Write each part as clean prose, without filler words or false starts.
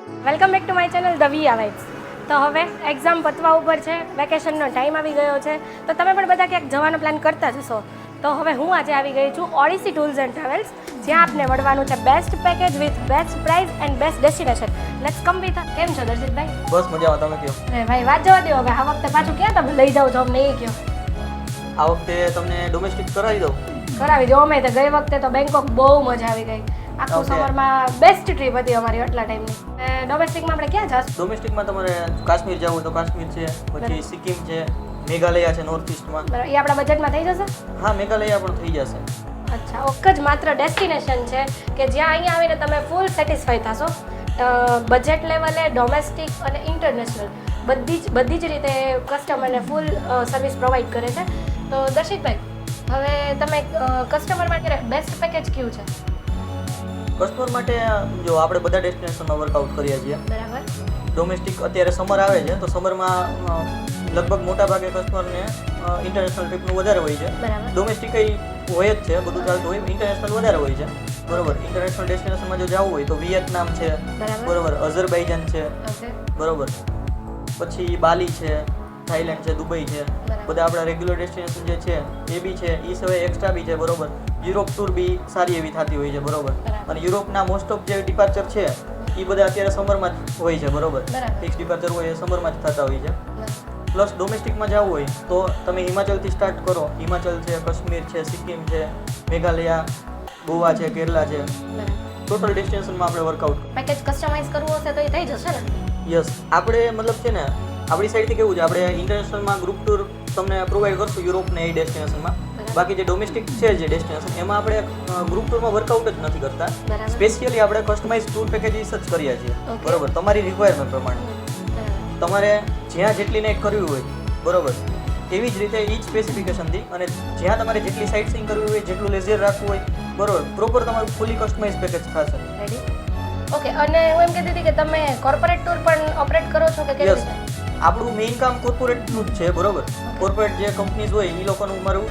Welcome back to my channel the V vibes. તો હવે exam પતવા ઉપર છે, વેકેશનનો ટાઈમ આવી ગયો છે, તો તમે પણ બધા ક્યાંક જવાનો પ્લાન કરતા જ હશો. તો હવે હું આજે આવી ગઈ છું ઓડિસી ટૂર્સ એન્ડ ટ્રાવેલ્સ, જ્યાં આપને મળવાનું છે best package with best price and best destination. Let's come with. કેમ છો દર્શિતભાઈ? બસ મજામાં, તમે કહો. અરે ભાઈ વાત જવા દો, હવે આ વખતે પાછું ક્યાં તમે લઈ જાઓ છો અમને એ કહો. આ વખતે તમને ડોમેસ્ટિક કરાવી દઉં. કરાવી દો. અમે તો ગઈ વખતે તો બેંકોક બહુ મજા આવી ગઈ. આખું Okay. સમરમાં બેસ્ટ ટ્રીપ હતી અમારી આટલા ટાઈમની. ડોમેસ્ટિકમાં આપણે ક્યાં જશું? ડોમેસ્ટિકમાં તમારે કાશ્મીર જવું હોય તો કાશ્મીર છે, પછી સિક્કિમ છે, મેઘાલયા છે નોર્થ ઇસ્ટમાં. બરાબર, એ આપણા બજેટમાં થઈ જશે? હા, મેઘાલયા પણ થઈ જશે. અચ્છા, એક જ માત્ર ડેસ્ટિનેશન છે કે જ્યાં અહીંયા આવીને તમે ફૂલ સેટિસ્ફાઈ થશો. બજેટ લેવલે, ડોમેસ્ટિક અને ઇન્ટરનેશનલ બધી જ રીતે કસ્ટમરને ફૂલ સર્વિસ પ્રોવાઈડ કરે છે. તો દર્શિતભાઈ, હવે તમે કસ્ટમર માટે બેસ્ટ પેકેજ કયું છે? કસ્ટમર માટે જો આપણે બધા ડેસ્ટિનેશનમાં વર્કઆઉટ કરીએ છીએ. બરાબર. ડોમેસ્ટિક અત્યારે સમર આવે છે તો સમરમાં લગભગ મોટા ભાગે કસ્ટમરને ઇન્ટરનેશનલ ટ્રીપનું વધારે હોય છે. બરાબર. ડોમેસ્ટિક હોય જ છે, બધું ચાલતું હોય, ઇન્ટરનેશનલ વધારે હોય છે. બરોબર. ઇન્ટરનેશનલ ડેસ્ટિનેશનમાં જો જવું હોય તો વિયેતનામ છે, બરોબર, અઝરબાઈજાન છે, ઓકે. બરોબર, પછી બાલી છે, થાઈલેન્ડ છે, દુબઈ છે, બધા આપણા રેગ્યુલર ડેસ્ટિનેશન જે છે એ બી છે. એ સિવાય એક્સ્ટ્રા બી છે, બરોબર. યુરોપ ટૂર બી સારી એવી થતી હોય છે, બરોબર. અને યુરોપના મોસ્ટ ઓફ જે ડિપાર્ચર છે એ બધા અત્યારે સમરમાં જ હોય છે, બરોબર. ફિક્સ ડિપાર્ચર હોય એ સમરમાં જ થતા હોય છે. પ્લસ ડોમેસ્ટિકમાં જવું હોય તો તમે હિમાચલથી સ્ટાર્ટ કરો. હિમાચલ છે, કાશ્મીર છે, સિક્કિમ છે, મેઘાલયા, ગોવા છે, કેરલા છે, ટોટલ ડેસ્ટિનેશનમાં આપણે વર્કઆઉટ. પેકેજ કસ્ટમાઇઝ કરવું હશે તો એ થઈ જશે ને? યસ, આપણે મતલબ છે ને આપણી સાઈડથી કેવું છે, આપણે ઇન્ટરનેશનલમાં ગ્રુપ ટૂર તમને પ્રોવાઈડ કરશું યુરોપને એ ડેસ્ટિનેશનમાં. બાકી જે ડોમેસ્ટિક છે જે ડેસ્ટિનેશન એમાં આપણે ગ્રુપ ટૂરમાં વર્કઆઉટ જ નથી કરતા. સ્પેશિયલી આપણે કસ્ટમાઇઝ ટૂર પેકેજીસ જ કરીએ છીએ, બરોબર, તમારી રિક્વાયરમેન્ટ પ્રમાણે. તમારે જ્યાં જેટલી નાઇટ કરવી હોય, બરોબર, એવી જ રીતે ઈ જ સ્પેસિફિકેશનથી, અને જ્યાં તમારે જેટલી સાઇટ સીઈંગ કરવી હોય, જેટલું લેઝર રાખવું હોય, બરોબર, પ્રોપર તમારું ફૂલી કસ્ટમાઇઝ પેકેજ થશે. રેડી. ઓકે. અને હું એમ કહેતી હતી કે તમે કોર્પોરેટ ટૂર પણ ઓપરેટ કરો છો કે કેવી યસ, રીતે? આપણું મેઇન કામ કોર્પોરેટનું જ છે, બરોબર. કોર્પોરેટ જે કંપનીઝ હોય એ લોકોનું મારું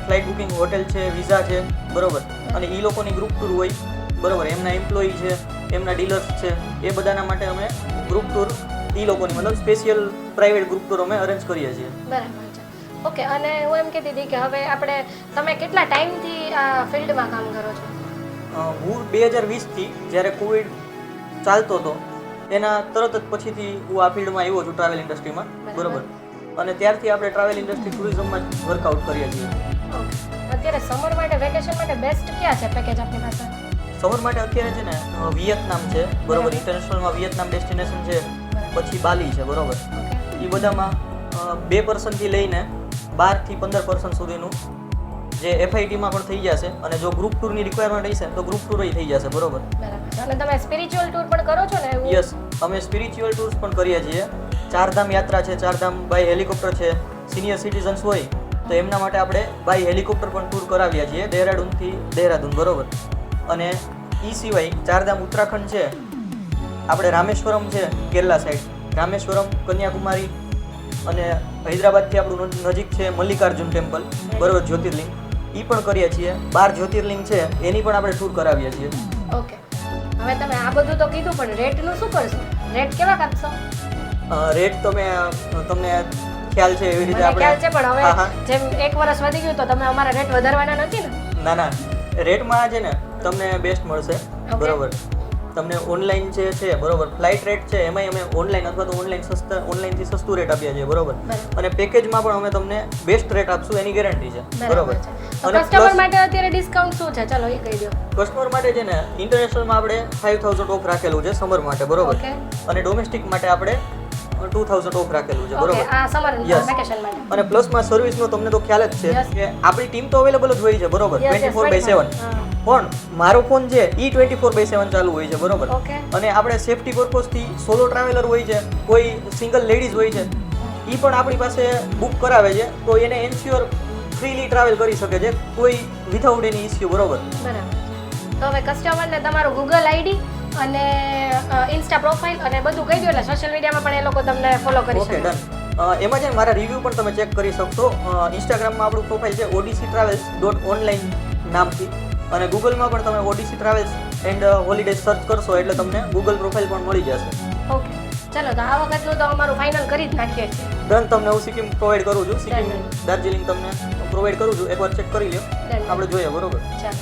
ફ્લાઇટ બુકિંગ, હોટેલ છે, વિઝા છે, બરોબર, અને એ લોકોની ગ્રુપ ટૂર હોય, બરોબર, એમના એમ્પ્લોયી છે, એમના ડીલર્સ છે, એ બધાના માટે અમે ગ્રુપ ટૂર એ લોકોની મતલબ સ્પેશિયલ પ્રાઇવેટ ગ્રુપ ટૂર અમે અરેન્જ કરીએ છીએ. બરાબર છે. ઓકે. અને હું એમ કહેતી હતી કે હવે તમે કેટલા ટાઈમથી આ ફિલ્ડમાં કામ કરો છો? હું 2020થી જ્યારે કોવિડ ચાલતો હતો એના તરત જ પછીથી હું આ ફિલ્ડમાં આવ્યો છું, ટ્રાવેલ ઇન્ડસ્ટ્રીમાં, બરોબર. અને ત્યારથી આપણે ટ્રાવેલ ઇન્ડસ્ટ્રી ટુરિઝમમાં જ વર્કઆઉટ કરીએ છીએ. ઓકે. અત્યારે સમર માટે, વેકેશન માટે બેસ્ટ ક્યાં છે પેકેજ આપની પાસે? સમર માટે અત્યારે છે ને વિયેતનામ છે, બરોબર, ઇન્ટરનેશનલમાં વિયેતનામ ડેસ્ટિનેશન છે, પછી બાલી છે, બરોબર. એ બધામાં 2 પર્સનથી લઈને 12 થી 15 પર્સન સુધીનું જે એફઆઈટીમાં પણ થઈ જશે, અને જો ગ્રુપ ટૂરની રિક્વાયરમેન્ટ હશે તો ગ્રુપ ટૂર થઈ જશે, બરોબર. બરાબર. અને તમે સ્પિરિચ્યુઅલ ટૂર પણ કરો છો ને? યસ, અમે સ્પિરિચ્યુઅલ ટૂર્સ પણ કરીએ છીએ. ચારધામ યાત્રા છે, ચારધામ બાય હેલિકોપ્ટર છે. સિનિયર સિટીઝન્સ હોય તો એમના માટે આપણે બાય હેલિકોપ્ટર પણ ટૂર કરાવીએ છીએ, દહેરાદૂનથી દહેરાદૂન, બરોબર. અને એ સિવાય ચારધામ ઉત્તરાખંડ છે, આપણે રામેશ્વરમ છે કેરલા સાઈડ, રામેશ્વરમ, કન્યાકુમારી, અને હૈદરાબાદથી આપણું નજીક છે મલ્લિકાર્જુન ટેમ્પલ, બરોબર, જ્યોતિર્લિંગ, એ પણ કરીએ છીએ. 12 જ્યોતિર્લિંગ છે એની પણ આપણે ટૂર કરાવીએ છીએ. ઓકે. હવે તમે આ બધું તો કીધું, પણ રેટનું શું કરશો? રેટ કેવા કાપશો? રેટ તમને ખ્યાલ છે એવી રીતે મને ખ્યાલ છે, પણ હા, હા. હવે જેમ 1 વર્ષ વધી ગયું તો તમે અમારા રેટ વધારવાના નથી ને? ના ના, રેટમાં છે ને તમને બેસ્ટ મળશે, બરોબર. તમને ઓનલાઈન જે છે, બરોબર, ફ્લાઇટ રેટ છે એમાંય અમે ઓનલાઈન અથવા તો ઓનલાઈનથી સસ્તું રેટ આપીએ છીએ, બરોબર. અને પેકેજમાં પણ અમે તમને બેસ્ટ રેટ આપશું એની ગેરંટી છે, બરોબર. અને કસ્ટમર માટે અત્યારે ડિસ્કાઉન્ટ શું છે? ચાલો એ કહી દો. કસ્ટમર માટે છે ને ઇન્ટરનેશનલમાં આપણે 5000 ઓફ રાખેલું છે સમર માટે, બરોબર. ઓકે. અને ડોમેસ્ટિક માટે આપણે 2000 ઓફ રાખેલું છે, ઓકે. બરોબર. આ સમર Yes. વેકેશન માટે. અને પ્લસમાં સર્વિસનો તમને તો ખ્યાલ જ છે Yes. કે આપણી ટીમ તો અવેલેબલ જ હોય છે, બરોબર, Yes, yes, 24/7. હા. પણ મારો ફોન છે એ 24/7 ચાલુ હોય છે, બરોબર. ઓકે. અને આપણે સેફટી પર્પઝથી સોલો ટ્રાવેલર હોય છે, કોઈ સિંગલ લેડીઝ હોય છે, એ પણ આપણી પાસે બુક કરાવે છે તો એને એન્શ્યોર ફ્રીલી ટ્રાવેલ કરી શકે છે, કોઈ વિથઆઉટ એની ઇસ્યુ, બરોબર. બરાબર. તો હવે કસ્ટમરને તમારું ગૂગલ આઈડી અને ઇન્સ્ટા પ્રોફાઇલ અને બધું કહી દો, એટલે સોશિયલ મીડિયામાં પણ એ લોકો તમને ફોલો કરી ઓકે, શકે. ડન. એમાં છે ને મારા રિવ્યૂ પણ તમે ચેક કરી શકશો. ઇન્સ્ટાગ્રામમાં આપણું પ્રોફાઇલ છે odysseytravels.online નામથી, અને ગૂગલમાં પણ તમે Odyssey Travels and Holiday search કરશો એટલે તમને ગૂગલ પ્રોફાઇલ પણ મળી જશે. ઓકે ચલો તો આ વખતનું તો અમારું ફાઇનલ કરી જ નાખીએ છીએ. ડન. તમને હું સિક્કિમ પ્રોવાઈડ કરું છું, સિક્કિમ દાર્જિલિંગ તમને પ્રોવાઈડ કરું છું, એકવાર ચેક કરી લો, Done. આપણે જોઈએ. બરોબર. ચાલો.